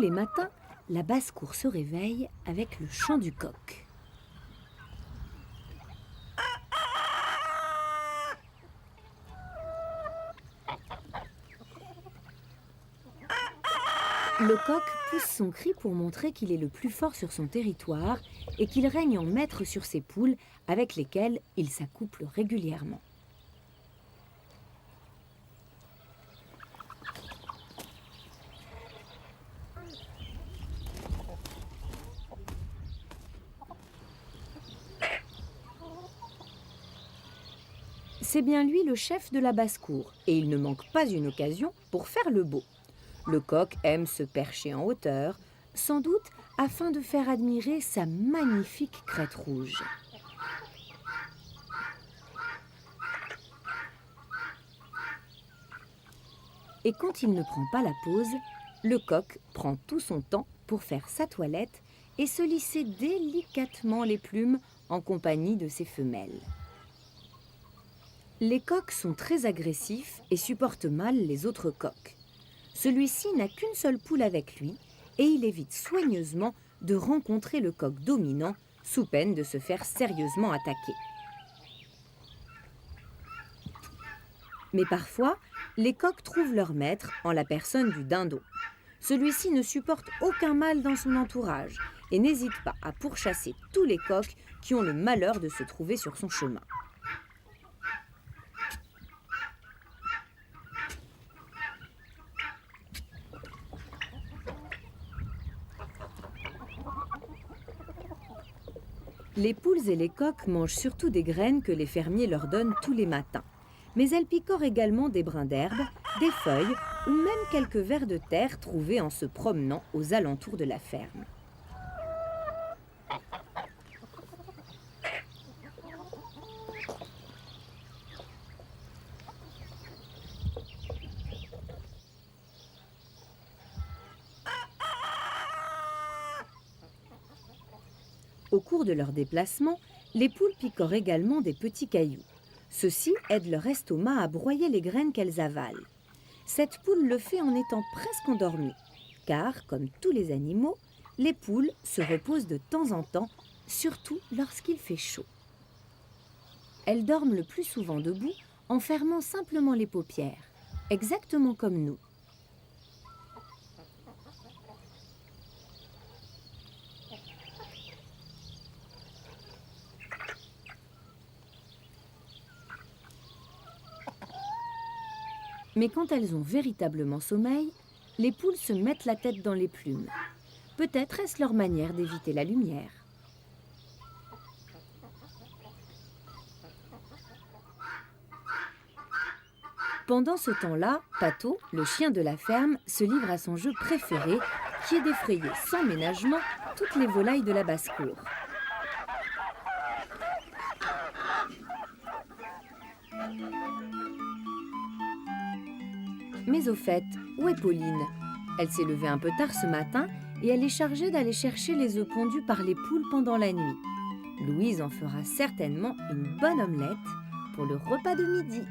les matins, la basse-cour se réveille avec le chant du coq. Le coq pousse son cri pour montrer qu'il est le plus fort sur son territoire et qu'il règne en maître sur ses poules avec lesquelles il s'accouple régulièrement. C'est bien lui le chef de la basse-cour et il ne manque pas une occasion pour faire le beau. Le coq aime se percher en hauteur, sans doute afin de faire admirer sa magnifique crête rouge. Et quand il ne prend pas la pause, le coq prend tout son temps pour faire sa toilette et se lisser délicatement les plumes en compagnie de ses femelles. Les coqs sont très agressifs et supportent mal les autres coqs. Celui-ci n'a qu'une seule poule avec lui et il évite soigneusement de rencontrer le coq dominant sous peine de se faire sérieusement attaquer. Mais parfois, les coqs trouvent leur maître en la personne du dindon. Celui-ci ne supporte aucun mal dans son entourage et n'hésite pas à pourchasser tous les coqs qui ont le malheur de se trouver sur son chemin. Les poules et les coqs mangent surtout des graines que les fermiers leur donnent tous les matins. Mais elles picorent également des brins d'herbe, des feuilles ou même quelques vers de terre trouvés en se promenant aux alentours de la ferme. Au cours de leur déplacement, les poules picorent également des petits cailloux. Ceux-ci aident leur estomac à broyer les graines qu'elles avalent. Cette poule le fait en étant presque endormie, car, comme tous les animaux, les poules se reposent de temps en temps, surtout lorsqu'il fait chaud. Elles dorment le plus souvent debout en fermant simplement les paupières, exactement comme nous. Mais quand elles ont véritablement sommeil, les poules se mettent la tête dans les plumes. Peut-être est-ce leur manière d'éviter la lumière. Pendant ce temps-là, Pato, le chien de la ferme, se livre à son jeu préféré, qui est d'effrayer sans ménagement toutes les volailles de la basse-cour. Mais au fait, où est Pauline? Elle s'est levée un peu tard ce matin et elle est chargée d'aller chercher les œufs pondus par les poules pendant la nuit. Louise en fera certainement une bonne omelette pour le repas de midi.